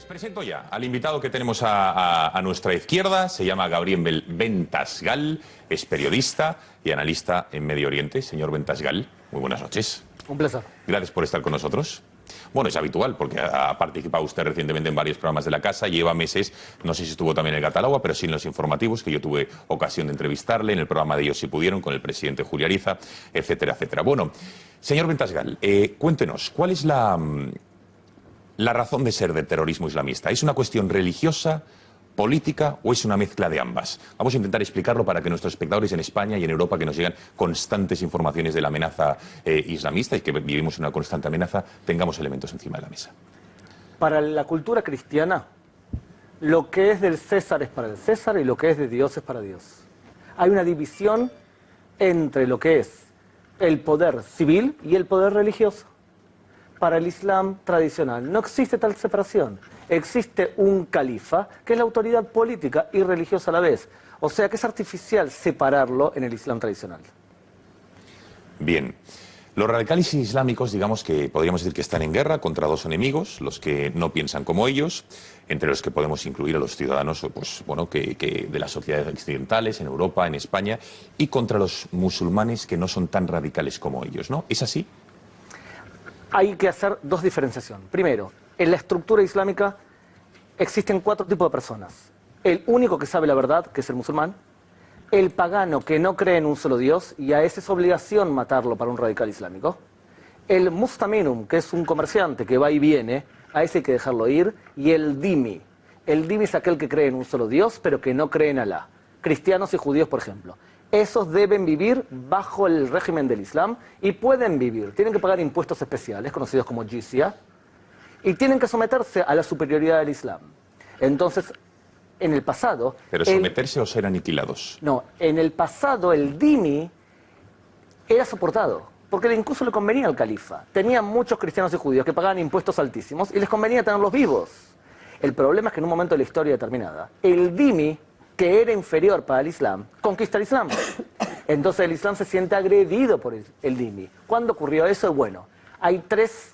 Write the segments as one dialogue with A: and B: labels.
A: presento ya al invitado que tenemos a nuestra izquierda. Se llama Gabriel Bentasgal, es periodista y analista en Medio Oriente. Señor Bentasgal, muy buenas noches.
B: Un placer.
A: Gracias por estar con nosotros. Bueno, es habitual, porque ha participado usted recientemente en varios programas de la casa, lleva meses, no sé si estuvo también en el Catalogua, pero sí en los informativos, que yo tuve ocasión de entrevistarle, en el programa de Ellos Si Pudieron, con el presidente Julio Ariza, etcétera, etcétera. Bueno, señor Bentasgal, cuéntenos, ¿cuál es la razón de ser del terrorismo islamista? ¿Es una cuestión religiosa, política o es una mezcla de ambas? Vamos a intentar explicarlo para que nuestros espectadores en España y en Europa, que nos llegan constantes informaciones de la amenaza islamista y que vivimos una constante amenaza, tengamos elementos encima de la mesa.
B: Para la cultura cristiana, lo que es del César es para el César y lo que es de Dios es para Dios. Hay una división entre lo que es el poder civil y el poder religioso. Para el Islam tradicional no existe tal separación. Existe un califa, que es la autoridad política y religiosa a la vez. O sea que es artificial separarlo en el Islam tradicional.
A: Bien. Los radicales islámicos, digamos que podríamos decir que están en guerra contra dos enemigos, los que no piensan como ellos, entre los que podemos incluir a los ciudadanos pues, bueno, que de las sociedades occidentales, en Europa, en España, y contra los musulmanes que no son tan radicales como ellos, ¿no? ¿Es así?
B: Hay que hacer dos diferenciaciones. Primero, en la estructura islámica existen 4 tipos de personas. El único que sabe la verdad, que es el musulmán. El pagano, que no cree en un solo Dios, y a ese es obligación matarlo para un radical islámico. El mustaminum, que es un comerciante que va y viene, a ese hay que dejarlo ir. Y el dhimmi. El dhimmi es aquel que cree en un solo Dios, pero que no cree en Alá. Cristianos y judíos, por ejemplo. Esos deben vivir bajo el régimen del Islam y pueden vivir. Tienen que pagar impuestos especiales, conocidos como jizya, y tienen que someterse a la superioridad del Islam. Entonces, en el pasado...
A: ¿Pero someterse o ser aniquilados?
B: No, en el pasado el dhimmi era soportado, porque incluso le convenía al califa. Tenían muchos cristianos y judíos que pagaban impuestos altísimos y les convenía tenerlos vivos. El problema es que en un momento de la historia determinada, el dhimmi, que era inferior para el Islam, conquista el Islam. Entonces el Islam se siente agredido por el dhimmi. ¿Cuándo ocurrió eso? Bueno, hay 3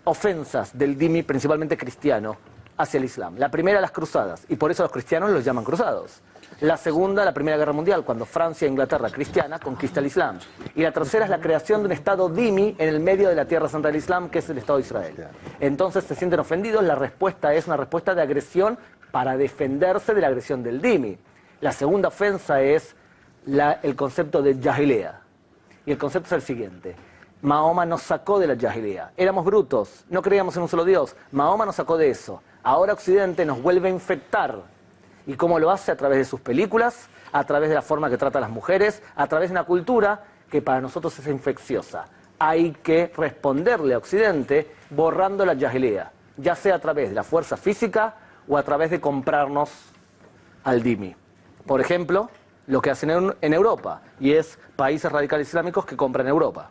B: ofensas del dhimmi, principalmente cristiano, hacia el Islam. La primera, las cruzadas, y por eso los cristianos los llaman cruzados. La segunda, la Primera Guerra Mundial, cuando Francia e Inglaterra, cristiana, conquista el Islam. Y la tercera es la creación de un Estado dhimmi en el medio de la Tierra Santa del Islam, que es el Estado de Israel. Entonces se sienten ofendidos, la respuesta es una respuesta de agresión para defenderse de la agresión del dhimmi. La segunda ofensa es el concepto de jahiliyah. Y el concepto es el siguiente. Mahoma nos sacó de la jahiliyah. Éramos brutos, no creíamos en un solo Dios. Mahoma nos sacó de eso. Ahora Occidente nos vuelve a infectar. ¿Y cómo lo hace? A través de sus películas, a través de la forma que trata a las mujeres, a través de una cultura que para nosotros es infecciosa. Hay que responderle a Occidente borrando la jahiliyah, ya sea a través de la fuerza física o a través de comprarnos al dhimmi. Por ejemplo, lo que hacen en Europa, y es países radicales islámicos que compran Europa.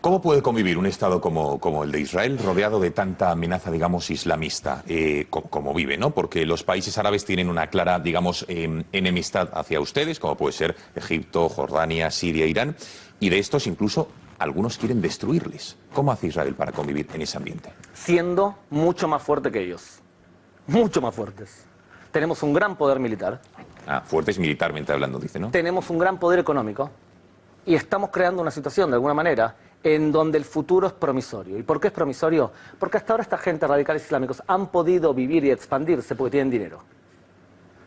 A: ¿Cómo puede convivir un Estado como el de Israel rodeado de tanta amenaza, digamos, islamista, como vive, ¿no? Porque los países árabes tienen una clara, digamos, enemistad hacia ustedes, como puede ser Egipto, Jordania, Siria, Irán, y de estos incluso algunos quieren destruirles. ¿Cómo hace Israel para convivir en ese ambiente?
B: Siendo mucho más fuerte que ellos. Mucho más fuertes. Tenemos un gran poder militar.
A: Fuertes militarmente hablando, dice, ¿no?
B: Tenemos un gran poder económico. Y estamos creando una situación, de alguna manera, en donde el futuro es promisorio. ¿Y por qué es promisorio? Porque hasta ahora esta gente, radicales islámicos, han podido vivir y expandirse porque tienen dinero.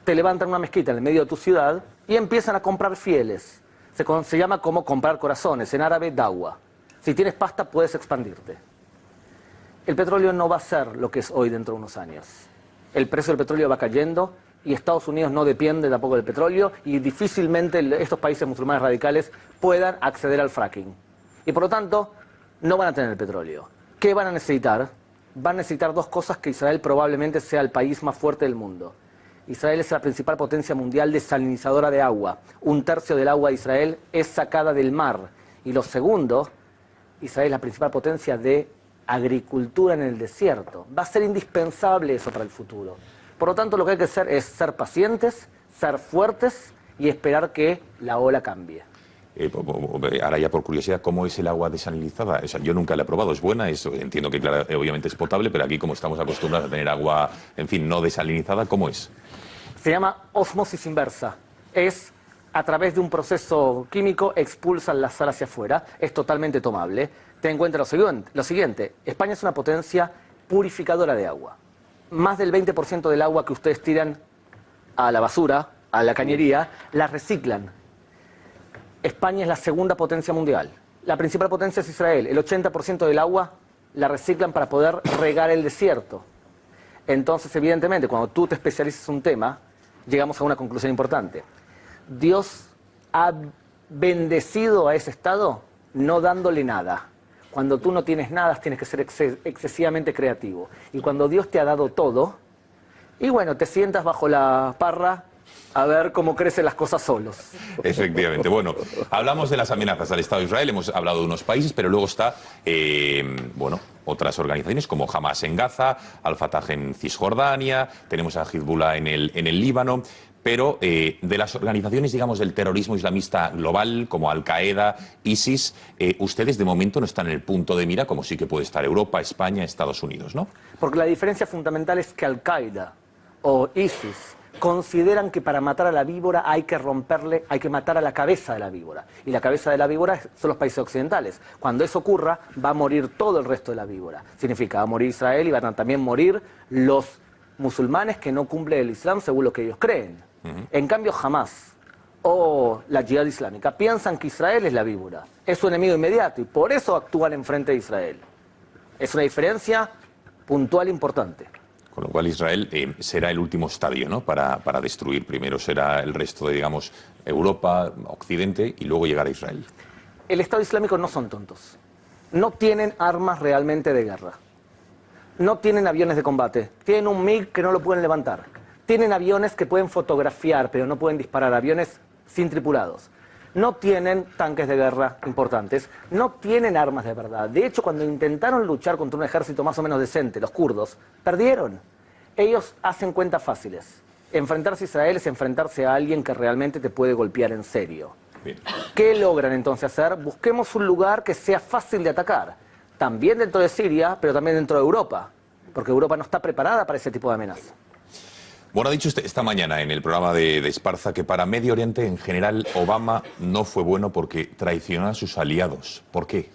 B: Te levantan una mezquita en el medio de tu ciudad y empiezan a comprar fieles. Se llama como comprar corazones, en árabe dawa. Si tienes pasta puedes expandirte. El petróleo no va a ser lo que es hoy dentro de unos años. El precio del petróleo va cayendo y Estados Unidos no depende tampoco del petróleo y difícilmente estos países musulmanes radicales puedan acceder al fracking. Y por lo tanto, no van a tener el petróleo. ¿Qué van a necesitar? Van a necesitar 2 cosas que Israel probablemente sea el país más fuerte del mundo. Israel es la principal potencia mundial desalinizadora de agua. 1/3 del agua de Israel es sacada del mar. Y lo segundo, Israel es la principal potencia de agricultura en el desierto. Va a ser indispensable eso para el futuro. Por lo tanto, lo que hay que hacer es ser pacientes, ser fuertes y esperar que la ola cambie.
A: ahora ya por curiosidad, ¿cómo es el agua desalinizada? O sea, yo nunca la he probado, ¿es buena? Entiendo que claro, obviamente es potable, pero aquí como estamos acostumbrados a tener agua, en fin, no desalinizada, ¿cómo es?
B: Se llama ósmosis inversa. Es a través de un proceso químico expulsan la sal hacia afuera. Es totalmente tomable. Ten en cuenta lo siguiente. España es una potencia purificadora de agua. Más del 20% del agua que ustedes tiran a la basura, a la cañería, la reciclan. España es la segunda potencia mundial. La principal potencia es Israel. El 80% del agua la reciclan para poder regar el desierto. Entonces, evidentemente, cuando tú te especializas en un tema, llegamos a una conclusión importante. Dios ha bendecido a ese estado no dándole nada. Cuando tú no tienes nada, tienes que ser excesivamente creativo. Y cuando Dios te ha dado todo, y bueno, te sientas bajo la parra a ver cómo crecen las cosas solos.
A: Efectivamente. Bueno, hablamos de las amenazas al Estado de Israel, hemos hablado de unos países, pero luego está, bueno, otras organizaciones como Hamas en Gaza, Al-Fatah en Cisjordania, tenemos a Hezbollah en el Líbano. Pero de las organizaciones, digamos, del terrorismo islamista global, como Al-Qaeda, ISIS, ustedes de momento no están en el punto de mira, como sí que puede estar Europa, España, Estados Unidos, ¿no?
B: Porque la diferencia fundamental es que Al-Qaeda o ISIS consideran que para matar a la víbora hay que romperle, hay que matar a la cabeza de la víbora. Y la cabeza de la víbora son los países occidentales. Cuando eso ocurra, va a morir todo el resto de la víbora. Significa, va a morir Israel y van a también morir los musulmanes que no cumplen el Islam según lo que ellos creen. En cambio, Hamas o la Yihad Islámica piensan que Israel es la víbora, es su enemigo inmediato y por eso actúan en frente de Israel. Es una diferencia puntual importante.
A: Con lo cual Israel será el último estadio, ¿no? Para destruir. Primero será el resto de, digamos, Europa, Occidente y luego llegar a Israel.
B: El Estado Islámico no son tontos. No tienen armas realmente de guerra. No tienen aviones de combate. Tienen un MiG que no lo pueden levantar. Tienen aviones que pueden fotografiar, pero no pueden disparar, aviones sin tripulados. No tienen tanques de guerra importantes, no tienen armas de verdad. De hecho, cuando intentaron luchar contra un ejército más o menos decente, los kurdos, perdieron. Ellos hacen cuentas fáciles. Enfrentarse a Israel es enfrentarse a alguien que realmente te puede golpear en serio.
A: Bien.
B: ¿Qué logran entonces hacer? Busquemos un lugar que sea fácil de atacar. También dentro de Siria, pero también dentro de Europa. Porque Europa no está preparada para ese tipo de amenaza.
A: Bueno, ha dicho usted esta mañana en el programa de Esparza que para Medio Oriente en general Obama no fue bueno porque traicionó a sus aliados. ¿Por qué?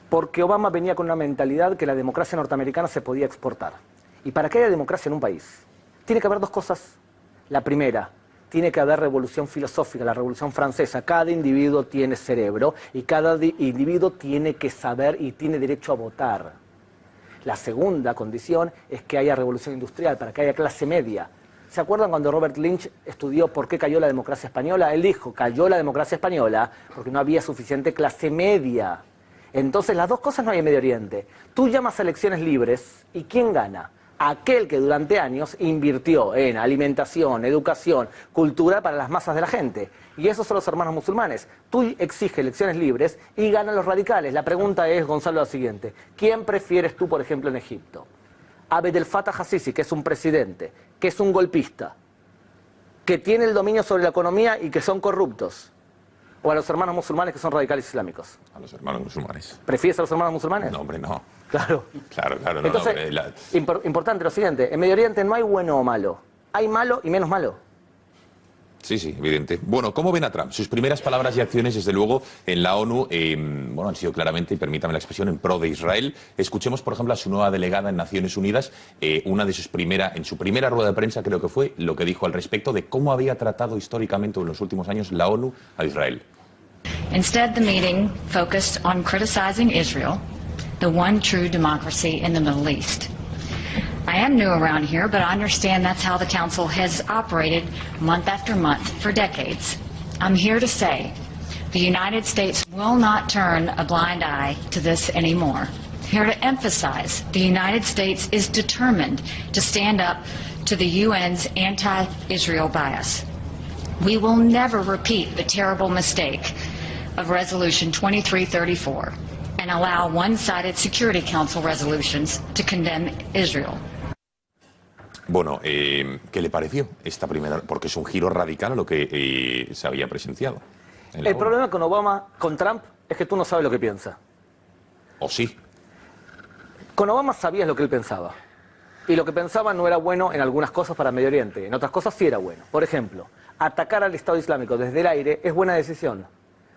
B: Porque Obama venía con una mentalidad que la democracia norteamericana se podía exportar. Y para que haya democracia en un país, tiene que haber dos cosas. La primera, tiene que haber revolución filosófica, la revolución francesa. Cada individuo tiene cerebro y cada individuo tiene que saber y tiene derecho a votar. La segunda condición es que haya revolución industrial, para que haya clase media. ¿Se acuerdan cuando Robert Lynch estudió por qué cayó la democracia española? Él dijo, cayó la democracia española porque no había suficiente clase media. Entonces, las dos cosas no hay en Medio Oriente. Tú llamas a elecciones libres, ¿y quién gana? Aquel que durante años invirtió en alimentación, educación, cultura para las masas de la gente. Y esos son los hermanos musulmanes. Tú exiges elecciones libres y ganan los radicales. La pregunta es, Gonzalo, la siguiente. ¿Quién prefieres tú, por ejemplo, en Egipto? Abdel el Fattah al-Sisi, que es un presidente, que es un golpista, que tiene el dominio sobre la economía y que son corruptos. ¿O a los hermanos musulmanes que son radicales islámicos?
A: A los hermanos musulmanes.
B: ¿Prefieres a los hermanos musulmanes?
A: No, hombre, no.
B: Claro.
A: Claro. No,
B: entonces, importante lo siguiente. En Medio Oriente no hay bueno o malo. Hay malo y menos malo.
A: Sí, evidente. Bueno, ¿cómo ven a Trump? Sus primeras palabras y acciones, desde luego, en la ONU, bueno, han sido claramente, y permítame la expresión, en pro de Israel. Escuchemos, por ejemplo, a su nueva delegada en Naciones Unidas, en su primera rueda de prensa, creo que fue, lo que dijo al respecto de cómo había tratado históricamente en los últimos años la ONU a Israel.
C: Instead, the meeting focused on criticizing Israel, the one true democracy in the Middle East. I am new around here, but I understand that's how the Council has operated month after month for decades. I'm here to say the United States will not turn a blind eye to this anymore. Here to emphasize the United States is determined to stand up to the UN's anti-Israel bias. We will never repeat the terrible mistake of Resolution 2334 and allow one-sided Security Council resolutions to condemn Israel.
A: Bueno, ¿qué le pareció esta primera? Porque es un giro radical a lo que se había presenciado.
B: El problema con Trump es que tú no sabes lo que piensa.
A: ¿O sí?
B: Con Obama sabías lo que él pensaba. Y lo que pensaba no era bueno en algunas cosas para Medio Oriente. En otras cosas sí era bueno. Por ejemplo, atacar al Estado Islámico desde el aire es buena decisión.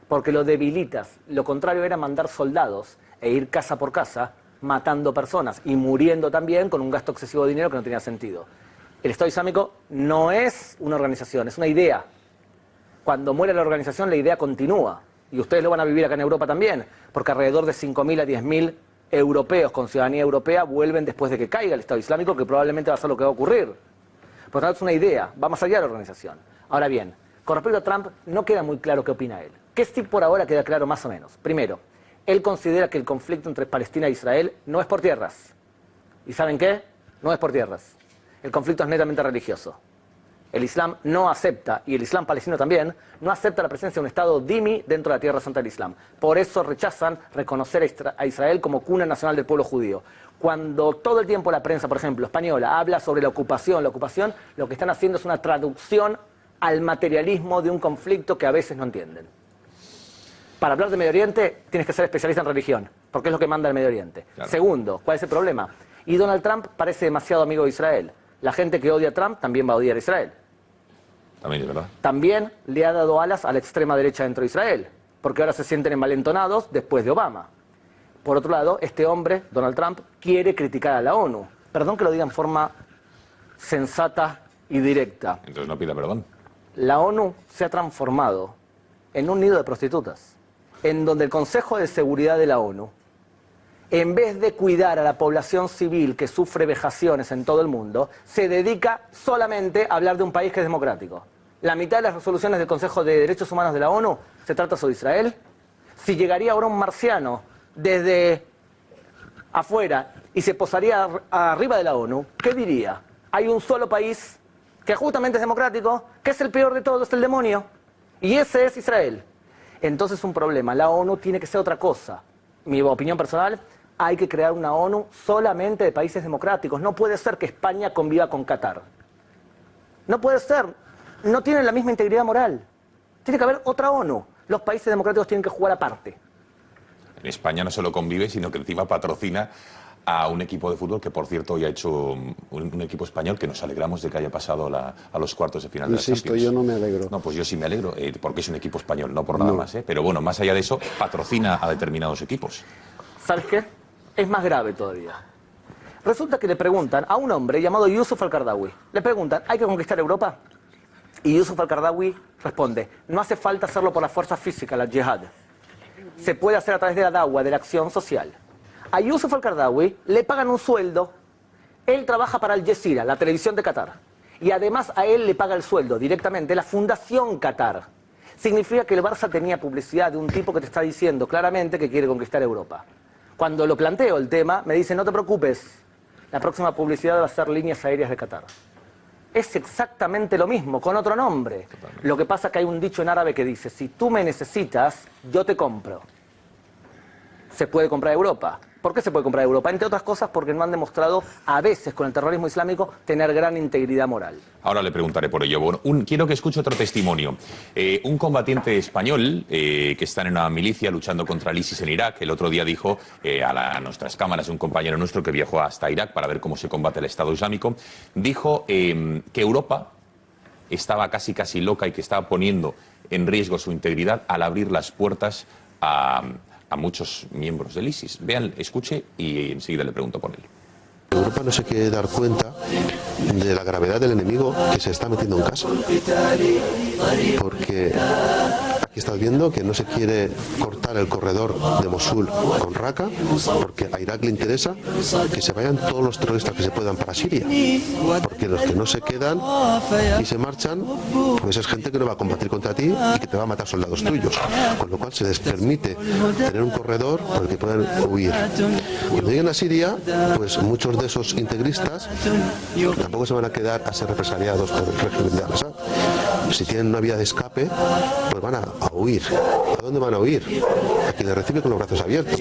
B: Porque lo debilitas. Lo contrario era mandar soldados e ir casa por casa matando personas y muriendo también con un gasto excesivo de dinero que no tenía sentido. El Estado Islámico no es una organización, es una idea. Cuando muere la organización, la idea continúa. Y ustedes lo van a vivir acá en Europa también, porque alrededor de 5.000 a 10.000 europeos con ciudadanía europea vuelven después de que caiga el Estado Islámico, que probablemente va a ser lo que va a ocurrir. Por lo tanto, es una idea, va más allá de la organización. Ahora bien, con respecto a Trump, no queda muy claro qué opina él. ¿Qué sí por ahora queda claro más o menos? Primero, él considera que el conflicto entre Palestina e Israel no es por tierras. ¿Y saben qué? No es por tierras. El conflicto es netamente religioso. El Islam no acepta, y el Islam palestino también, no acepta la presencia de un Estado dhimmi dentro de la Tierra Santa del Islam. Por eso rechazan reconocer a Israel como cuna nacional del pueblo judío. Cuando todo el tiempo la prensa, por ejemplo, española, habla sobre la ocupación, lo que están haciendo es una traducción al materialismo de un conflicto que a veces no entienden. Para hablar de Medio Oriente tienes que ser especialista en religión, porque es lo que manda el Medio Oriente. Claro. Segundo, ¿cuál es el problema? Y Donald Trump parece demasiado amigo de Israel. La gente que odia a Trump también va a odiar a Israel.
A: También es verdad.
B: También le ha dado alas a la extrema derecha dentro de Israel, porque ahora se sienten envalentonados después de Obama. Por otro lado, este hombre, Donald Trump, quiere criticar a la ONU. Perdón que lo diga en forma sensata y directa.
A: Entonces no pida perdón.
B: La ONU se ha transformado en un nido de prostitutas, en donde el Consejo de Seguridad de la ONU, en vez de cuidar a la población civil que sufre vejaciones en todo el mundo, se dedica solamente a hablar de un país que es democrático. La mitad de las resoluciones del Consejo de Derechos Humanos de la ONU se trata sobre Israel. Si llegaría ahora un marciano desde afuera y se posaría arriba de la ONU, ¿qué diría? Hay un solo país que justamente es democrático, que es el peor de todos, el demonio, y ese es Israel. Entonces es un problema. La ONU tiene que ser otra cosa. Mi opinión personal, hay que crear una ONU solamente de países democráticos. No puede ser que España conviva con Qatar. No puede ser. No tienen la misma integridad moral. Tiene que haber otra ONU. Los países democráticos tienen que jugar aparte.
A: En España no solo convive, sino que encima patrocina a un equipo de fútbol que, por cierto, hoy ha hecho un equipo español que nos alegramos de que haya pasado a los cuartos de final de la Champions.
D: Yo no me alegro.
A: No, pues yo sí me alegro, porque es un equipo español, no por nada más. Pero bueno, más allá de eso, patrocina a determinados equipos.
B: ¿Sabes qué? Es más grave todavía. Resulta que le preguntan a un hombre llamado Yusuf al-Qaradawi. Le preguntan, ¿hay que conquistar Europa? Y Yusuf al-Qaradawi responde, no hace falta hacerlo por la fuerza física, la yihad. Se puede hacer a través de la da'wa, de la acción social. A Yusuf al-Qaradawi le pagan un sueldo. Él trabaja para Al Jazeera, la televisión de Qatar. Y además a él le paga el sueldo directamente la Fundación Qatar. Significa que el Barça tenía publicidad de un tipo que te está diciendo claramente que quiere conquistar Europa. Cuando lo planteo el tema, me dice, no te preocupes, la próxima publicidad va a ser Líneas Aéreas de Qatar. Es exactamente lo mismo, con otro nombre. Totalmente. Lo que pasa es que hay un dicho en árabe que dice, si tú me necesitas, yo te compro. Se puede comprar Europa. ¿Por qué se puede comprar Europa? Entre otras cosas porque no han demostrado, a veces con el terrorismo islámico, tener gran integridad moral.
A: Ahora le preguntaré por ello. Bueno, quiero que escuche otro testimonio. Un combatiente español que está en una milicia luchando contra el ISIS en Irak, el otro día dijo a nuestras cámaras, un compañero nuestro que viajó hasta Irak para ver cómo se combate el Estado Islámico, dijo que Europa estaba casi loca y que estaba poniendo en riesgo su integridad al abrir las puertas a muchos miembros del ISIS. Vean, escuche y enseguida le pregunto por él.
D: Europa no se quiere dar cuenta de la gravedad del enemigo que se está metiendo en casa. Porque aquí estás viendo que no se quiere cortar el corredor de Mosul con Raqqa, porque a Irak le interesa que se vayan todos los terroristas que se puedan para Siria. Porque los que no se quedan y se marchan, pues es gente que no va a combatir contra ti y que te va a matar soldados tuyos. Con lo cual se les permite tener un corredor por el que puedan huir. Cuando lleguen a Siria, pues muchos de esos integristas tampoco se van a quedar a ser represaliados por el régimen de Al-Assad. Si tienen una vía de escape, pues van a huir. ¿A dónde van a huir? A quien les recibe con los brazos abiertos.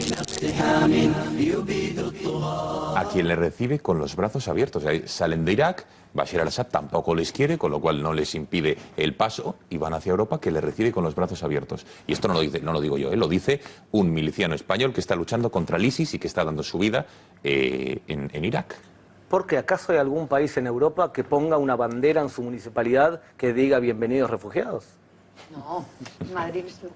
A: a quien le recibe con los brazos abiertos. Salen de Irak, Bashar al-Assad tampoco les quiere, con lo cual no les impide el paso, y van hacia Europa, que le recibe con los brazos abiertos. Y esto no lo digo yo, lo dice un miliciano español que está luchando contra el ISIS y que está dando su vida en Irak.
B: Porque ¿acaso hay algún país en Europa que ponga una bandera en su municipalidad que diga bienvenidos refugiados?
E: No, Madrid no.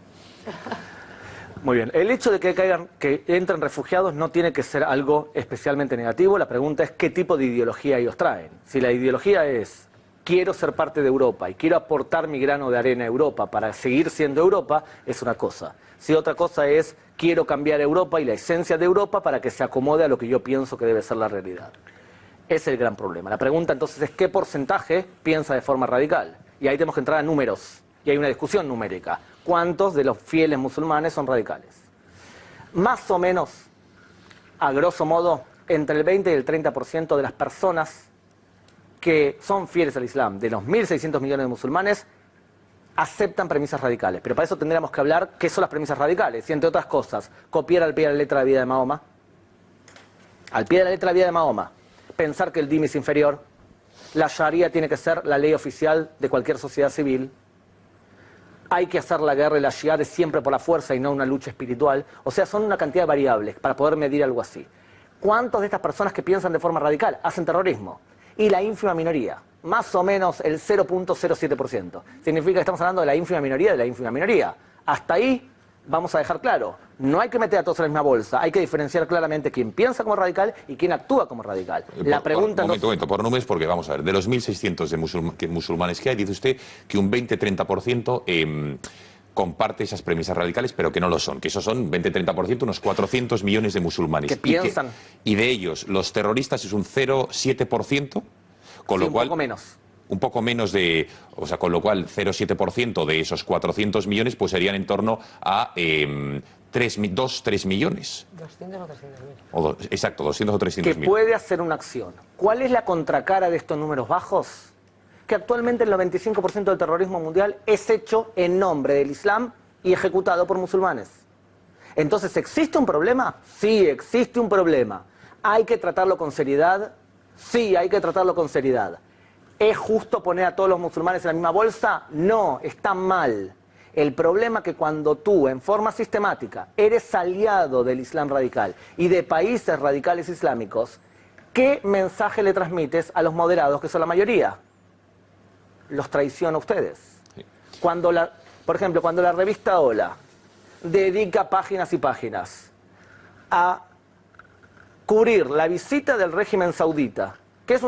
B: Muy bien. El hecho de que entren refugiados no tiene que ser algo especialmente negativo. La pregunta es qué tipo de ideología ellos traen. Si la ideología es quiero ser parte de Europa y quiero aportar mi grano de arena a Europa para seguir siendo Europa, es una cosa. Si otra cosa es quiero cambiar Europa y la esencia de Europa para que se acomode a lo que yo pienso que debe ser la realidad. Ese es el gran problema. La pregunta entonces es qué porcentaje piensa de forma radical. Y ahí tenemos que entrar a números. Y hay una discusión numérica. ¿Cuántos de los fieles musulmanes son radicales? Más o menos, a grosso modo, entre el 20 y el 30% de las personas que son fieles al Islam, de los 1.600 millones de musulmanes, aceptan premisas radicales. Pero para eso tendríamos que hablar qué son las premisas radicales. Y entre otras cosas, copiar al pie de la letra la vida de Mahoma. Al pie de la letra la vida de Mahoma. Pensar que el dhimmi es inferior. La Sharia tiene que ser la ley oficial de cualquier sociedad civil. Hay que hacer la guerra y la jihad siempre por la fuerza y no una lucha espiritual. O sea, son una cantidad de variables para poder medir algo así. ¿Cuántas de estas personas que piensan de forma radical hacen terrorismo? Y la ínfima minoría, más o menos el 0.07%. Significa que estamos hablando de la ínfima minoría de la ínfima minoría. Hasta ahí vamos a dejar claro, no hay que meter a todos en la misma bolsa, hay que diferenciar claramente quién piensa como radical y quién actúa como radical. La pregunta
A: momento, por números, porque vamos a ver, de los 1.600 de musulmanes que hay, dice usted que un 20-30% comparte esas premisas radicales, pero que no lo son, que esos son 20-30%, unos 400 millones de musulmanes.
B: ¿Qué piensan?
A: Y de ellos, los terroristas es un 0,7%, con lo cual...
B: Un poco menos.
A: Un poco menos de, o sea, con lo cual 0,7% de esos 400 millones pues serían en torno a 3 millones.
E: 200 o 300 mil.
A: Exacto, 200 o 300
B: que
A: mil.
B: puede hacer una acción. ¿Cuál es la contracara de estos números bajos? Que actualmente el 95% del terrorismo mundial es hecho en nombre del Islam y ejecutado por musulmanes. Entonces, ¿existe un problema? Sí, existe un problema. ¿Hay que tratarlo con seriedad? Sí, hay que tratarlo con seriedad. ¿Es justo poner a todos los musulmanes en la misma bolsa? No, está mal. El problema es que cuando tú, en forma sistemática, eres aliado del Islam radical y de países radicales islámicos, ¿qué mensaje le transmites a los moderados, que son la mayoría? Los traiciona a ustedes. Por ejemplo, cuando la revista Hola dedica páginas y páginas a cubrir la visita del régimen saudita, que es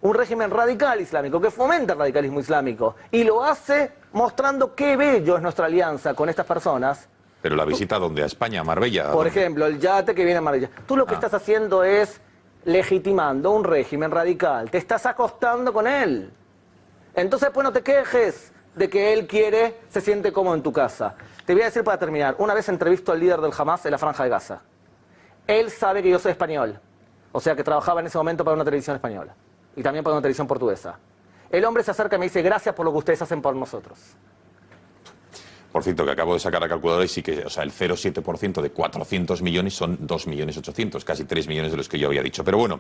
B: un régimen radical islámico, que fomenta el radicalismo islámico, y lo hace mostrando qué bello es nuestra alianza con estas personas.
A: Pero la visita, ¿dónde? ¿A España? ¿A Marbella?
B: Por ejemplo, el yate que viene a Marbella. Tú lo que estás haciendo es legitimando un régimen radical. Te estás acostando con él. Entonces, pues no te quejes de que él se siente cómodo en tu casa. Te voy a decir para terminar. Una vez entrevisto al líder del Hamas en la Franja de Gaza. Él sabe que yo soy español. O sea, que trabajaba en ese momento para una televisión española. Y también para una televisión portuguesa. El hombre se acerca y me dice, gracias por lo que ustedes hacen por nosotros.
A: Por cierto, que acabo de sacar la calculadora y sí que, o sea, el 0,7% de 400 millones son 2.800.000, casi 3 millones de los que yo había dicho. Pero bueno,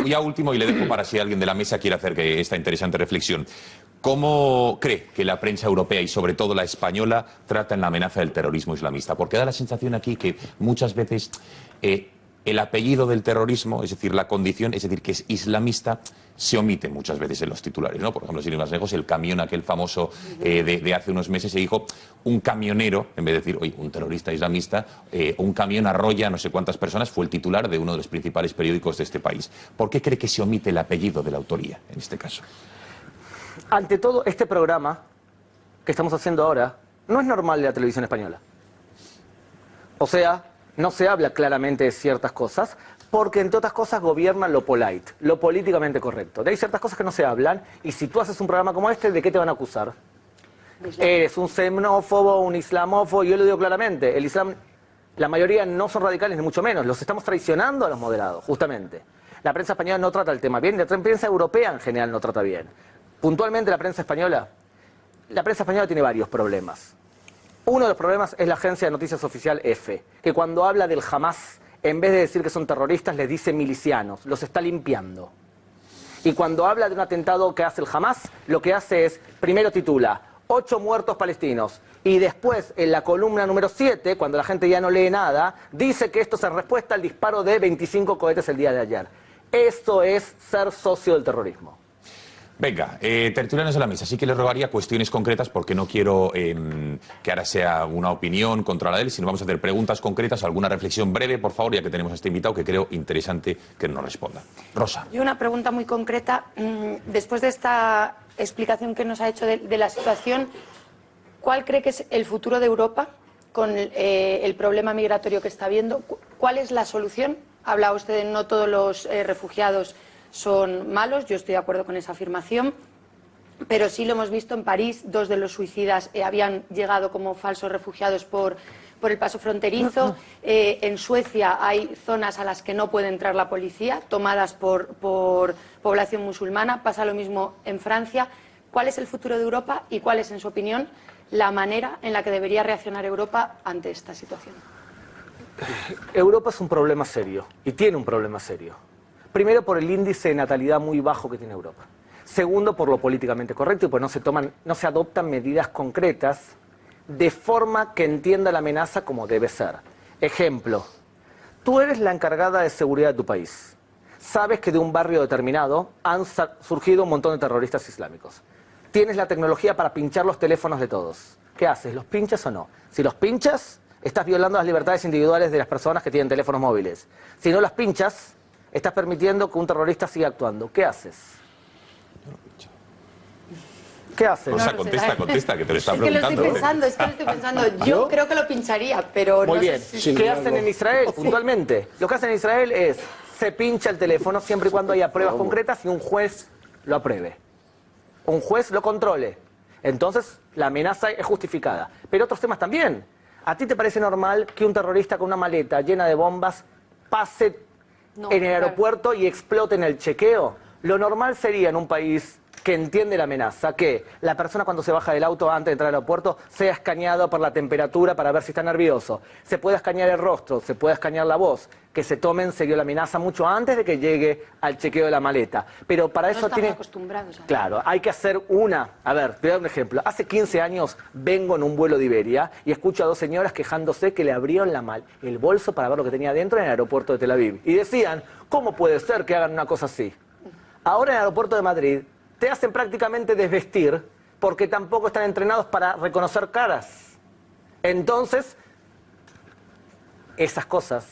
A: ya último, y le dejo para si alguien de la mesa quiere hacer esta interesante reflexión. ¿Cómo cree que la prensa europea y sobre todo la española tratan la amenaza del terrorismo islamista? Porque da la sensación aquí que muchas veces el apellido del terrorismo, es decir, la condición, es decir, que es islamista, se omite muchas veces en los titulares, ¿no? Por ejemplo, sin ir más lejos, el camión aquel famoso de hace unos meses se dijo un camionero, en vez de decir, oye, un terrorista islamista, un camión arrolla no sé cuántas personas, fue el titular de uno de los principales periódicos de este país. ¿Por qué cree que se omite el apellido de la autoría en este caso?
B: Ante todo, este programa que estamos haciendo ahora no es normal de la televisión española. O sea, no se habla claramente de ciertas cosas, porque entre otras cosas gobierna lo polite, lo políticamente correcto. Hay ciertas cosas que no se hablan, y si tú haces un programa como este, ¿de qué te van a acusar? Eres un xenófobo, un islamófobo. Yo lo digo claramente, el Islam, la mayoría no son radicales, ni mucho menos. Los estamos traicionando a los moderados, justamente. La prensa española no trata el tema bien, la prensa europea en general no trata bien. Puntualmente la prensa española tiene varios problemas. Uno de los problemas es la agencia de noticias oficial EFE, que cuando habla del Hamas en vez de decir que son terroristas, les dice milicianos, los está limpiando. Y cuando habla de un atentado que hace el Hamas, lo que hace es, primero titula, 8 muertos palestinos, y después en la columna número 7, cuando la gente ya no lee nada, dice que esto es en respuesta al disparo de 25 cohetes el día de ayer. Eso es ser socio del terrorismo.
A: Venga, tertulianos de la mesa, sí que les rogaría cuestiones concretas porque no quiero que ahora sea una opinión contra la de él, sino vamos a hacer preguntas concretas, alguna reflexión breve, por favor, ya que tenemos a este invitado que creo interesante que nos responda. Rosa.
E: Yo una pregunta muy concreta. Después de esta explicación que nos ha hecho de la situación, ¿cuál cree que es el futuro de Europa con el problema migratorio que está habiendo? ¿Cuál es la solución? Habla usted de no todos los refugiados son malos, yo estoy de acuerdo con esa afirmación, pero sí lo hemos visto en París, 2 de los suicidas habían llegado como falsos refugiados por el paso fronterizo. En Suecia hay zonas a las que no puede entrar la policía, tomadas por población musulmana. Pasa lo mismo en Francia. ¿Cuál es el futuro de Europa y cuál es, en su opinión, la manera en la que debería reaccionar Europa ante esta situación?
B: Europa es un problema serio, y tiene un problema serio. Primero, por el índice de natalidad muy bajo que tiene Europa. Segundo, por lo políticamente correcto y pues no se adoptan medidas concretas de forma que entienda la amenaza como debe ser. Ejemplo, tú eres la encargada de seguridad de tu país. Sabes que de un barrio determinado han surgido un montón de terroristas islámicos. Tienes la tecnología para pinchar los teléfonos de todos. ¿Qué haces? ¿Los pinchas o no? Si los pinchas, estás violando las libertades individuales de las personas que tienen teléfonos móviles. Si no las pinchas, estás permitiendo que un terrorista siga actuando. ¿Qué haces? ¿Qué haces?
A: Rosa, contesta, que te lo está preguntando.
E: Es que lo estoy pensando. Yo creo que lo pincharía, pero
B: muy
E: no
B: bien.
E: sé si...
B: ¿Qué hacen en Israel puntualmente? Lo que hacen en Israel es, se pincha el teléfono siempre y cuando haya pruebas concretas y un juez lo apruebe. Un juez lo controle. Entonces, la amenaza es justificada. Pero otros temas también. ¿A ti te parece normal que un terrorista con una maleta llena de bombas pase en el aeropuerto y explote en el chequeo? Lo normal sería en un país que entiende la amenaza, que la persona cuando se baja del auto antes de entrar al aeropuerto sea escaneado por la temperatura para ver si está nervioso, se puede escanear el rostro, se puede escanear la voz, que se tome en serio la amenaza mucho antes de que llegue al chequeo de la maleta. Pero para eso
E: estamos
B: tiene...
E: acostumbrados a...
B: Claro, hay que hacer A ver, te voy a dar un ejemplo. Hace 15 años vengo en un vuelo de Iberia y escucho a 2 señoras quejándose que le abrieron el bolso para ver lo que tenía dentro en el aeropuerto de Tel Aviv. Y decían, ¿cómo puede ser que hagan una cosa así? Ahora en el aeropuerto de Madrid te hacen prácticamente desvestir porque tampoco están entrenados para reconocer caras. Entonces, esas cosas,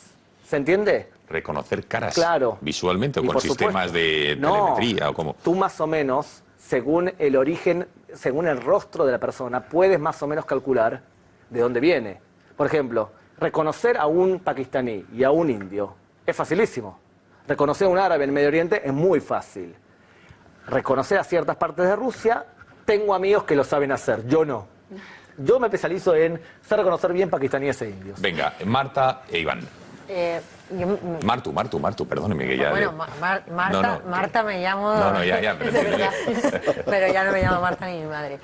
B: ¿se entiende?
A: Reconocer caras,
B: claro,
A: visualmente o con sistemas de
B: no,
A: telemetría o como...
B: Tú más o menos, según el origen, según el rostro de la persona, puedes más o menos calcular de dónde viene. Por ejemplo, reconocer a un pakistaní y a un indio es facilísimo. Reconocer a un árabe en Medio Oriente es muy fácil. Reconocer a ciertas partes de Rusia, tengo amigos que lo saben hacer, yo no. Yo me especializo en saber reconocer bien pakistaníes e indios.
A: Venga, Marta e Iván. Martu, perdóneme que ya...
F: Bueno, Marta me llamo...
A: No, ya,
F: pero ya no me llamo Marta ni mi madre.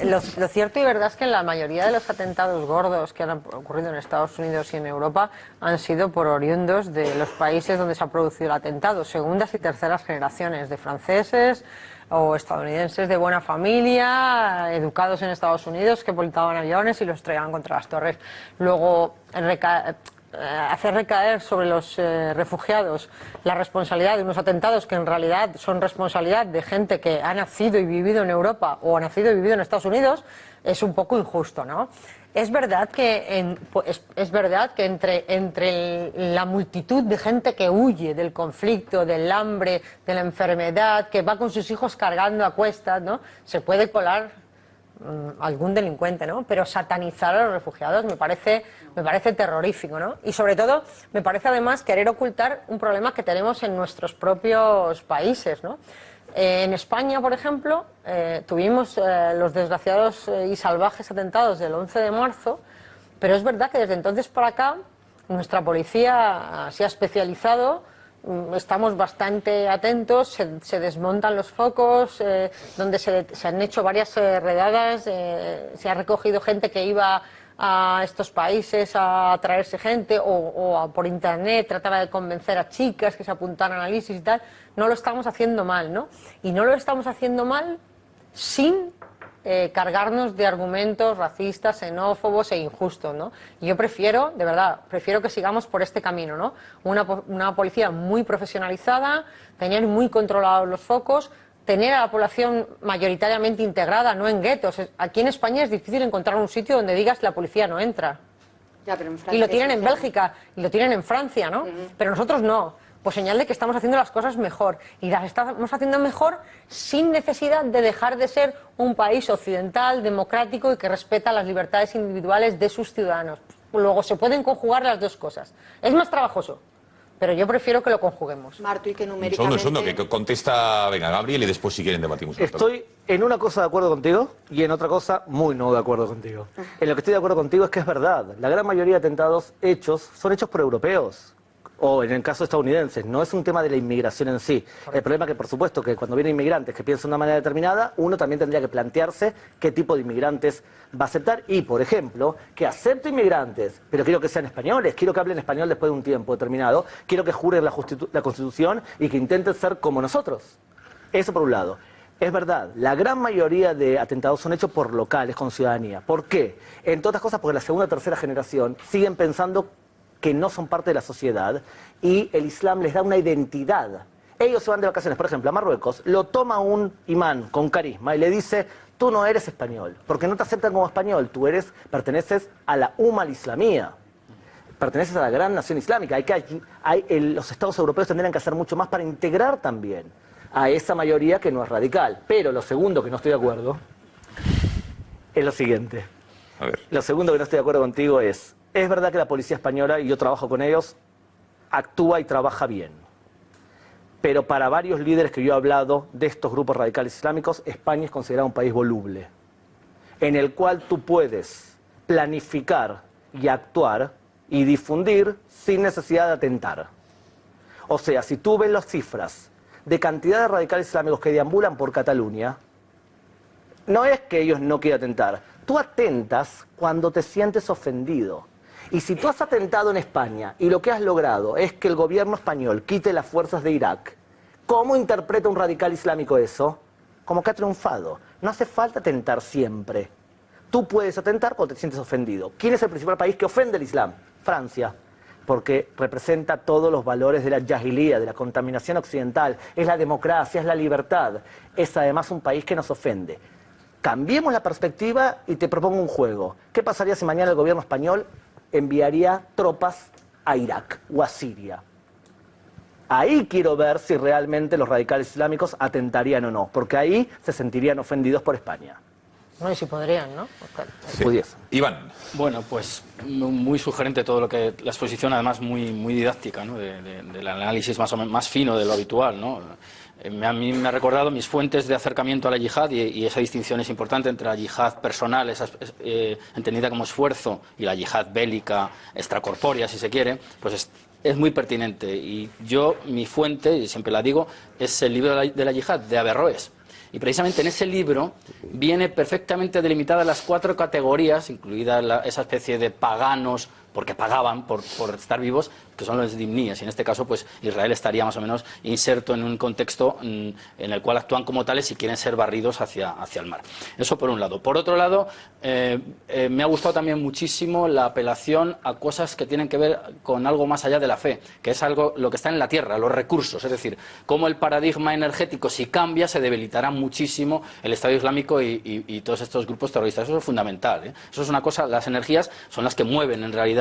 F: Lo cierto y verdad es que la mayoría de los atentados gordos que han ocurrido en Estados Unidos y en Europa han sido por oriundos de los países donde se ha producido el atentado, segundas y terceras generaciones de franceses o estadounidenses de buena familia, educados en Estados Unidos, que voltaban aviones y los traían contra las torres. Luego, hacer recaer sobre los refugiados la responsabilidad de unos atentados que en realidad son responsabilidad de gente que ha nacido y vivido en Europa o ha nacido y vivido en Estados Unidos es un poco injusto, ¿no? Es verdad que entre la multitud de gente que huye del conflicto, del hambre, de la enfermedad, que va con sus hijos cargando a cuestas, ¿no? Se puede colar algún delincuente, ¿no? Pero satanizar a los refugiados me parece terrorífico, ¿no? Y sobre todo me parece además querer ocultar un problema que tenemos en nuestros propios países, ¿no? En España, por ejemplo, tuvimos los desgraciados y salvajes atentados del 11 de marzo, pero es verdad que desde entonces para acá nuestra policía se ha especializado. Estamos bastante atentos, se desmontan los focos, donde se han hecho varias redadas, se ha recogido gente que iba a estos países a traerse gente por internet trataba de convencer a chicas que se apuntaran al ISIS y tal, no lo estamos haciendo mal, ¿no? Y no lo estamos haciendo mal sin cargarnos de argumentos racistas, xenófobos e injustos, ¿no? Y yo prefiero, de verdad, prefiero que sigamos por este camino, ¿no? Una policía muy profesionalizada, tener muy controlados los focos, tener a la población mayoritariamente integrada, no en guetos. Aquí en España es difícil encontrar un sitio donde digas la policía no entra.
E: Ya, pero en Francia
F: Y lo tienen en Bélgica, y lo tienen en Francia, ¿no? Pero nosotros no. Pues señal de que estamos haciendo las cosas mejor. Y las estamos haciendo mejor sin necesidad de dejar de ser un país occidental, democrático y que respeta las libertades individuales de sus ciudadanos. Luego se pueden conjugar las dos cosas. Es más trabajoso, pero yo prefiero que lo conjuguemos.
E: Marto, y que
A: Un
E: numéricamente...
A: segundo, que contesta, venga, Gabriel, y después si quieren debatimos.
B: Estoy en una cosa de acuerdo contigo y en otra cosa muy no de acuerdo contigo. En lo que estoy de acuerdo contigo es que es verdad. La gran mayoría de atentados hechos son hechos por europeos. O en el caso estadounidense, no es un tema de la inmigración en sí. El problema es que, por supuesto, que cuando vienen inmigrantes que piensan de una manera determinada, uno también tendría que plantearse qué tipo de inmigrantes va a aceptar. Y, por ejemplo, que acepto inmigrantes, pero quiero que sean españoles, quiero que hablen español después de un tiempo determinado, quiero que juren la Constitución y que intenten ser como nosotros. Eso por un lado. Es verdad, la gran mayoría de atentados son hechos por locales con ciudadanía. ¿Por qué? Entre otras cosas porque la segunda o tercera generación siguen pensando que no son parte de la sociedad y el Islam les da una identidad. Ellos se van de vacaciones, por ejemplo, a Marruecos, lo toma un imán con carisma y le dice, tú no eres español, porque no te aceptan como español, tú perteneces a la al-Islamía, perteneces a la gran nación islámica. Los estados europeos tendrían que hacer mucho más para integrar también a esa mayoría que no es radical. Pero lo segundo que no estoy de acuerdo es lo siguiente.
A: A ver.
B: Lo segundo que no estoy de acuerdo contigo es verdad que la policía española, y yo trabajo con ellos, actúa y trabaja bien. Pero para varios líderes que yo he hablado de estos grupos radicales islámicos, España es considerado un país voluble, en el cual tú puedes planificar y actuar y difundir sin necesidad de atentar. O sea, si tú ves las cifras de cantidad de radicales islámicos que deambulan por Cataluña, no es que ellos no quieran atentar. Tú atentas cuando te sientes ofendido. Y si tú has atentado en España y lo que has logrado es que el gobierno español quite las fuerzas de Irak, ¿cómo interpreta un radical islámico eso? Como que ha triunfado. No hace falta atentar siempre. Tú puedes atentar cuando te sientes ofendido. ¿Quién es el principal país que ofende el Islam? Francia. Porque representa todos los valores de la yahilía, de la contaminación occidental. Es la democracia, es la libertad. Es además un país que nos ofende. Cambiemos la perspectiva y te propongo un juego. ¿Qué pasaría si mañana el gobierno español enviaría tropas a Irak o a Siria? Ahí quiero ver si realmente los radicales islámicos atentarían o no, porque ahí se sentirían ofendidos por España.
F: No, y si podrían, ¿no?
B: Si pudiesen.
A: Iván.
G: Bueno, pues muy sugerente todo lo que... La exposición, además, muy didáctica, ¿no? Del análisis más fino de lo habitual, ¿no? A mí me ha recordado mis fuentes de acercamiento a la yihad y esa distinción es importante entre la yihad personal, entendida como esfuerzo, y la yihad bélica, extracorpórea, si se quiere, pues es muy pertinente. Y mi fuente, y siempre la digo, es el libro de la yihad, de Averroes. Y precisamente en ese libro viene perfectamente delimitadas las 4 categorías, incluida esa especie de paganos, porque pagaban por estar vivos, que son los dimníes. Y en este caso, pues Israel estaría más o menos inserto en un contexto en el cual actúan como tales y quieren ser barridos hacia el mar. Eso por un lado. Por otro lado, me ha gustado también muchísimo la apelación a cosas que tienen que ver con algo más allá de la fe, que es algo lo que está en la tierra, los recursos. Es decir, cómo el paradigma energético, si cambia, se debilitará muchísimo el Estado Islámico y todos estos grupos terroristas. Eso es fundamental, ¿eh? Eso es una cosa, las energías son las que mueven en realidad,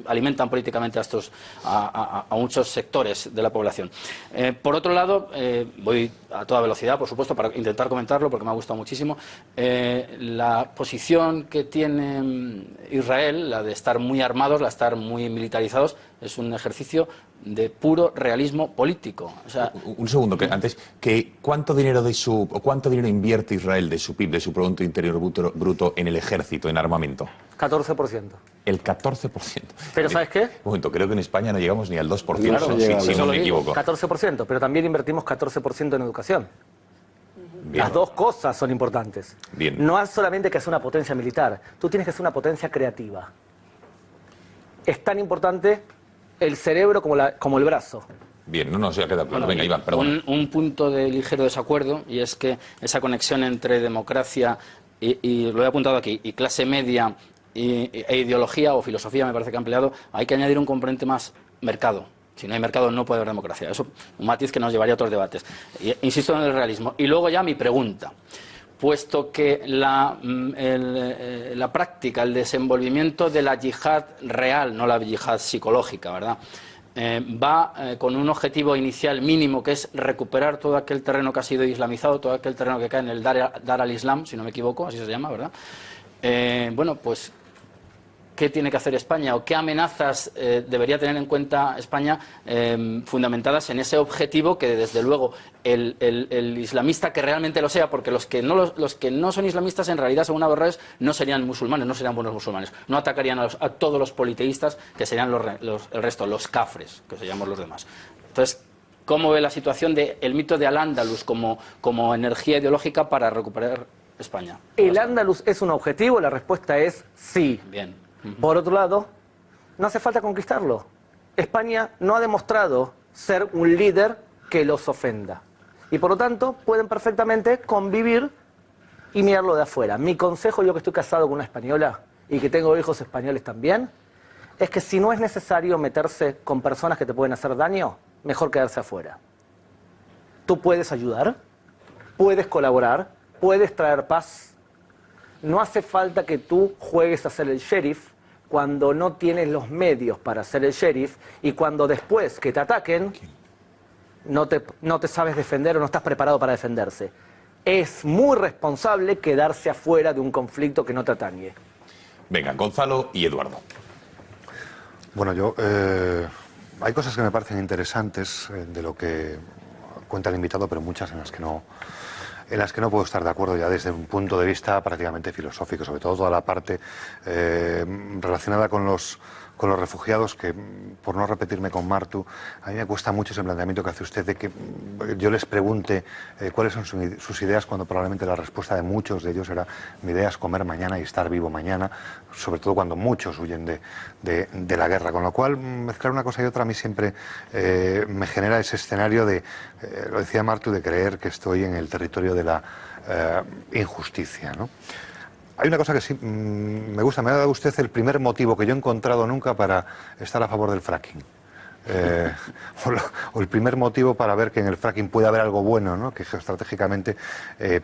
G: alimentan políticamente a muchos sectores de la población. Por otro lado, voy a toda velocidad, por supuesto, para intentar comentarlo porque me ha gustado muchísimo. La posición que tiene Israel, la de estar muy armados, la de estar muy militarizados, es un ejercicio de puro realismo político. O sea,
A: un segundo, que antes, ¿cuánto dinero invierte Israel de su PIB, de su Producto Interior Bruto en el ejército, en armamento?
B: 14%.
A: El 14%.
B: Pero ¿sabes qué?
A: Un momento, creo que en España no llegamos ni al 2%,
B: Claro,
A: si no me equivoco.
B: 14%, pero también invertimos 14% en educación.
A: Bien.
B: Las dos cosas son importantes.
A: Bien.
B: No es solamente que sea una potencia militar, tú tienes que ser una potencia creativa. Es tan importante el cerebro como el brazo.
A: Bien, no, se ha quedado claro.
G: Bueno,
A: Venga, Iván, perdón.
G: un punto de ligero desacuerdo, y es que esa conexión entre democracia y lo he apuntado aquí, y clase media e ideología o filosofía, me parece que ha empleado, hay que añadir un componente más: mercado. Si no hay mercado no puede haber democracia. Eso, un matiz que nos llevaría a otros debates. Insisto en el realismo. Y luego ya mi pregunta. Puesto que la práctica, el desenvolvimiento de la yihad real, no la yihad psicológica, ¿verdad?, va con un objetivo inicial mínimo, que es recuperar todo aquel terreno que ha sido islamizado, todo aquel terreno que cae en el Dar al-Islam, si no me equivoco, así se llama, ¿verdad? Bueno, pues, ¿qué tiene que hacer España o qué amenazas debería tener en cuenta España fundamentadas en ese objetivo que, desde luego, el islamista que realmente lo sea, porque los que no son islamistas, en realidad, según Averroes, no serían musulmanes, no serían buenos musulmanes, no atacarían a todos los politeístas, que serían el resto, los cafres, que se llaman los demás? Entonces, ¿cómo ve la situación del mito de Al-Ándalus como energía ideológica para recuperar España?
B: ¿El Ándalus es un objetivo? La respuesta es sí.
G: Bien.
B: Por otro lado, no hace falta conquistarlo. España no ha demostrado ser un líder que los ofenda. Y por lo tanto, pueden perfectamente convivir y mirarlo de afuera. Mi consejo, yo que estoy casado con una española y que tengo hijos españoles también, es que si no es necesario meterse con personas que te pueden hacer daño, mejor quedarse afuera. Tú puedes ayudar, puedes colaborar, puedes traer paz. No hace falta que tú juegues a ser el sheriff cuando no tienes los medios para ser el sheriff y cuando después que te ataquen no te sabes defender o no estás preparado para defenderse. Es muy responsable quedarse afuera de un conflicto que no te atañe.
A: Venga, Gonzalo y Eduardo.
H: Bueno, hay cosas que me parecen interesantes de lo que cuenta el invitado, pero muchas en las que no puedo estar de acuerdo ya desde un punto de vista prácticamente filosófico, sobre todo toda la parte relacionada con los refugiados, que, por no repetirme con Martu, a mí me cuesta mucho ese planteamiento que hace usted de que yo les pregunte cuáles son sus ideas, cuando probablemente la respuesta de muchos de ellos era: mi idea es comer mañana y estar vivo mañana, sobre todo cuando muchos huyen de la guerra. Con lo cual, mezclar una cosa y otra a mí siempre me genera ese escenario de, lo decía Martu, de creer que estoy en el territorio de la injusticia, ¿no? Hay una cosa que sí me gusta. Me ha dado usted el primer motivo que yo he encontrado nunca para estar a favor del fracking. O el primer motivo para ver que en el fracking puede haber algo bueno, ¿no? Que geoestratégicamente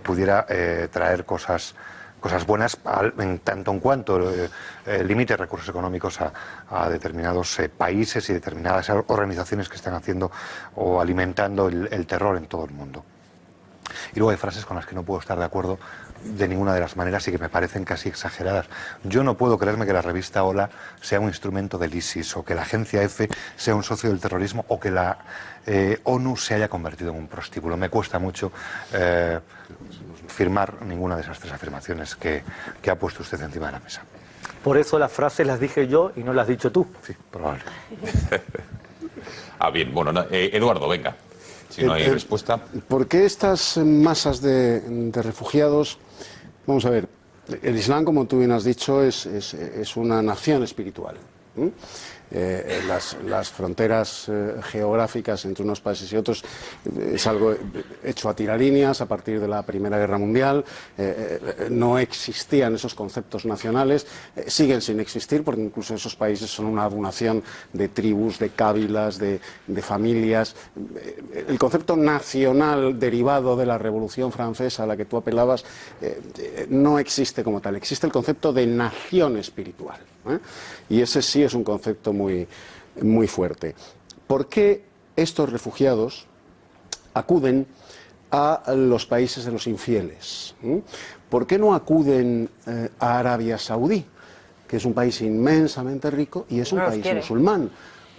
H: pudiera traer cosas buenas, en tanto en cuanto limite recursos económicos a determinados países y determinadas organizaciones que están haciendo o alimentando el terror en todo el mundo. Y luego hay frases con las que no puedo estar de acuerdo de ninguna de las maneras y que me parecen casi exageradas. Yo no puedo creerme que la revista Hola sea un instrumento del ISIS, o que la agencia F sea un socio del terrorismo, o que la ONU se haya convertido en un prostíbulo. Me cuesta mucho firmar ninguna de esas tres afirmaciones que ha puesto usted encima de la mesa.
B: Por eso las frases las dije yo y no las has dicho tú.
H: Sí, probable.
A: Bien, bueno, Eduardo, venga. Si no hay respuesta.
I: ¿Por qué estas masas de refugiados? Vamos a ver, el Islam, como tú bien has dicho, es una nación espiritual. Las fronteras geográficas entre unos países y otros es algo hecho a tiralíneas a partir de la Primera Guerra Mundial. No existían esos conceptos nacionales, siguen sin existir, porque incluso esos países son una adunación de tribus, de cábilas, de familias. El concepto nacional derivado de la Revolución Francesa a la que tú apelabas no existe como tal. Existe el concepto de nación espiritual, y ese sí es un concepto muy fuerte. ¿Por qué estos refugiados acuden a los países de los infieles? ¿Por qué no acuden a Arabia Saudí, que es un país inmensamente rico y es un país musulmán?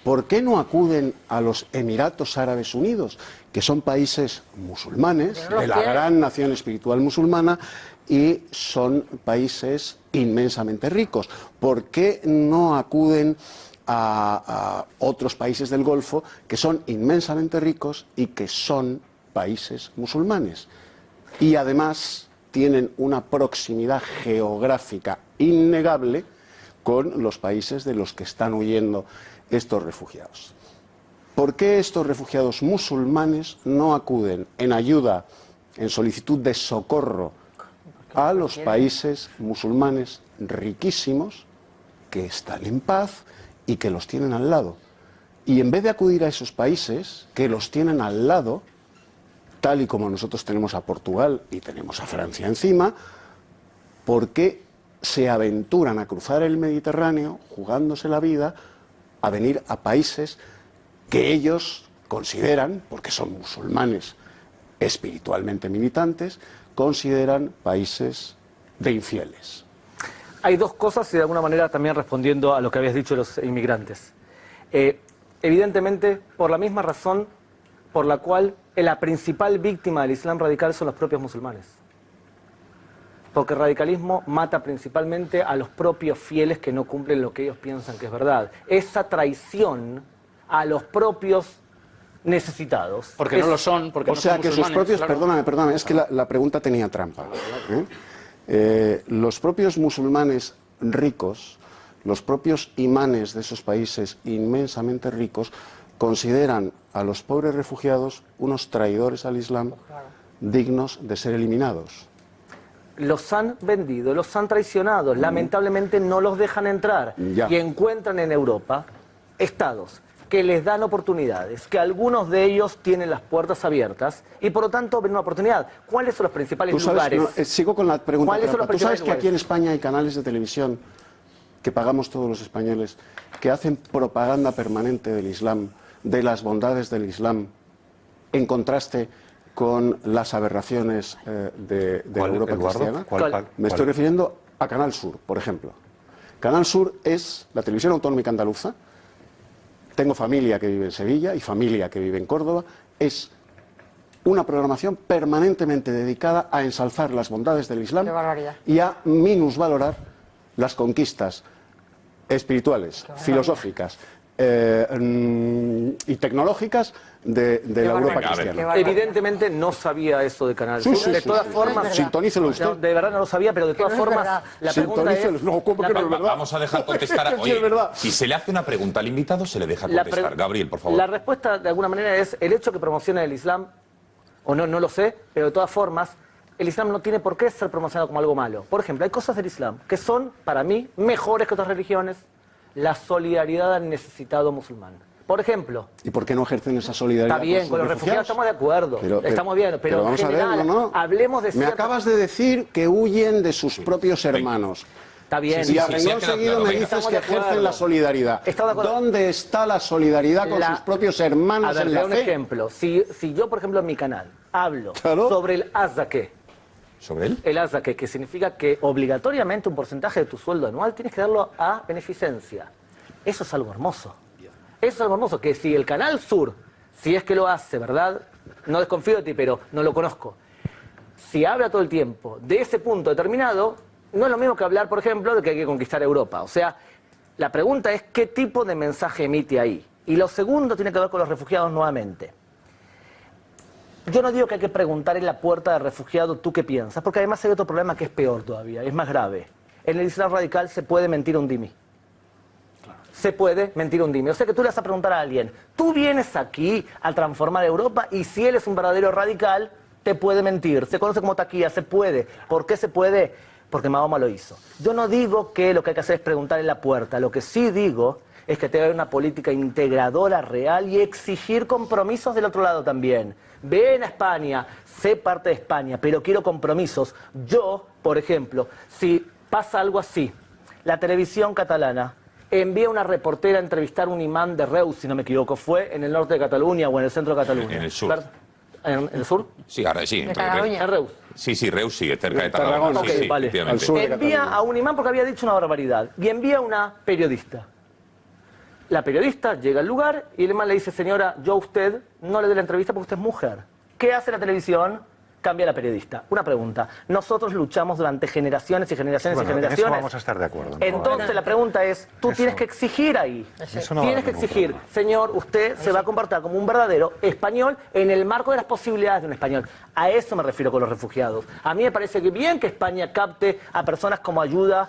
I: ¿Por qué no acuden a los Emiratos Árabes Unidos, que son países musulmanes, de la gran nación espiritual musulmana, y son países inmensamente ricos? ¿Por qué no acuden a otros países del Golfo que son inmensamente ricos y que son países musulmanes? y además tienen una proximidad geográfica innegable con los países de los que están huyendo estos refugiados. ¿Por qué estos refugiados musulmanes no acuden en ayuda, en solicitud de socorro a los países musulmanes riquísimos que están en paz y que los tienen al lado? Y en vez de acudir a esos países que los tienen al lado, tal y como nosotros tenemos a Portugal y tenemos a Francia encima, ¿por qué se aventuran a cruzar el Mediterráneo, jugándose la vida, a venir a países que ellos consideran, porque son musulmanes espiritualmente militantes, consideran países de infieles?
B: Hay dos cosas y de alguna manera también respondiendo a lo que habías dicho de los inmigrantes. Evidentemente, por la misma razón por la cual la principal víctima del Islam radical son los propios musulmanes. Porque el radicalismo mata principalmente a los propios fieles que no cumplen lo que ellos piensan que es verdad. Esa traición a los propios necesitados.
G: Porque no lo son, porque
I: o
G: no
I: sea
G: son
I: que sus
G: musulmanes,
I: propios,
G: claro.
I: perdóname, es que la pregunta tenía trampa. Los propios musulmanes ricos, los propios imanes de esos países inmensamente ricos, consideran a los pobres refugiados unos traidores al Islam dignos de ser eliminados.
B: Los han vendido, los han traicionado, lamentablemente no los dejan entrar y encuentran en Europa estados que les dan oportunidades, que algunos de ellos tienen las puertas abiertas y por lo tanto ven una oportunidad. ¿Cuáles son los principales lugares?
I: Sigo con la pregunta.
B: ¿Cuáles son los
I: ¿Tú sabes
B: principales
I: que aquí en
B: lugares?
I: España hay canales de televisión que pagamos todos los españoles que hacen propaganda permanente del Islam, de las bondades del Islam, en contraste con las aberraciones de la Europa cristiana? Me estoy refiriendo a Canal Sur, por ejemplo. Canal Sur es la televisión autonómica andaluza. Tengo familia que vive en Sevilla y familia que vive en Córdoba. Es una programación permanentemente dedicada a ensalzar las bondades del Islam y a minusvalorar las conquistas espirituales, filosóficas y tecnológicas de la Europa cristiana.
B: Evidentemente no sabía eso de Canal Sur. De todas formas,
I: sintonícelo usted.
B: No, de verdad no lo sabía, pero de todas formas, la pregunta es...
I: No, ¿cómo que no es verdad?
A: Vamos a dejar contestar a...
I: Sí, es verdad.
A: Si se le hace una pregunta al invitado, se le deja contestar. Gabriel, por favor.
B: La respuesta, de alguna manera, es el hecho que promociona el Islam, o no, no lo sé, pero de todas formas, el Islam no tiene por qué ser promocionado como algo malo. Por ejemplo, hay cosas del Islam que son, para mí, mejores que otras religiones. La solidaridad al necesitado musulmán. Por ejemplo...
I: ¿Y por qué no ejercen esa solidaridad?
B: Está bien, con los refugiados estamos de acuerdo. Estamos bien, pero
I: vamos
B: en general,
I: a ver, ¿no?
B: hablemos de...
I: Me acabas de decir que huyen de sus propios hermanos.
B: Está bien.
I: Y a renglón seguido me dices que ejercen la solidaridad. ¿Dónde está la solidaridad con sus propios hermanos
B: en la fe? A ver, un
I: fe?
B: ejemplo. Si yo, por ejemplo, en mi canal hablo sobre el azaque.
A: ¿Sobre él?
B: El azaque, que significa que obligatoriamente un porcentaje de tu sueldo anual tienes que darlo a beneficencia. Eso es algo hermoso. Eso es algo hermoso, que si el Canal Sur, si es que lo hace, ¿verdad? No desconfío de ti, pero no lo conozco. Si habla todo el tiempo de ese punto determinado, no es lo mismo que hablar, por ejemplo, de que hay que conquistar Europa. O sea, la pregunta es qué tipo de mensaje emite ahí. Y lo segundo tiene que ver con los refugiados nuevamente. Yo no digo que hay que preguntar en la puerta del refugiado tú qué piensas, porque además hay otro problema que es peor todavía, es más grave. En el Islam radical se puede mentir a un dhimmi. Se puede mentir a un dhimmi. O sea que tú le vas a preguntar a alguien, tú vienes aquí a transformar Europa y si él es un verdadero radical, te puede mentir. Se conoce como taquía, se puede. ¿Por qué se puede? Porque Mahoma lo hizo. Yo no digo que lo que hay que hacer es preguntar en la puerta. Lo que sí digo es que debe haber una política integradora real y exigir compromisos del otro lado también. Ven a España, sé parte de España, pero quiero compromisos. Yo, por ejemplo, si pasa algo así, la televisión catalana envía una reportera a entrevistar a un imán de Reus, si no me equivoco, fue en el norte de Cataluña o en el centro de Cataluña.
A: En el sur.
B: ¿En el sur?
A: Sí, ahora sí.
B: En Reus.
A: Sí, Reus sí, cerca de Tarragona.
B: Okay,
A: sí,
B: vale.
A: efectivamente.
B: Envía a un imán porque había dicho una barbaridad y envía a una periodista. La periodista llega al lugar y el imán le dice, señora, yo a usted no le doy la entrevista porque usted es mujer. ¿Qué hace la televisión? cambia la periodista. Una pregunta. Nosotros luchamos durante generaciones y generaciones
H: Bueno,
B: y generaciones.
H: en eso vamos a estar de acuerdo, ¿no?
B: Entonces la pregunta es, tú
H: Eso.
B: tienes que exigir ahí.
H: Eso no va a
B: Tienes que
H: haber ningún
B: exigir,
H: problema.
B: señor, usted se va a comportar como un verdadero español en el marco de las posibilidades de un español. A eso me refiero con los refugiados. A mí me parece que bien que España capte a personas como ayuda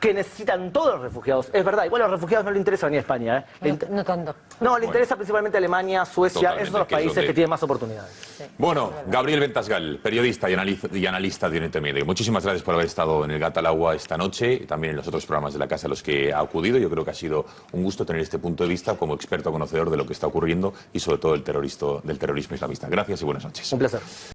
B: que necesitan todos los refugiados. Es verdad, igual a los refugiados no le interesa venir a España.
F: No tanto.
B: No, le interesa principalmente Alemania, Suecia,
A: Totalmente,
B: esos son los
A: que es
B: países
A: donde-
B: que tienen más oportunidades.
A: Bueno, Gabriel Ventasgal, periodista y analista de Oriente Medio. Muchísimas gracias por haber estado en el Gat al Agua esta noche y también en los otros programas de la casa a los que ha acudido. Yo creo que ha sido un gusto tener este punto de vista como experto conocedor de lo que está ocurriendo y sobre todo del terrorismo islamista. Gracias y buenas noches.
B: Un placer.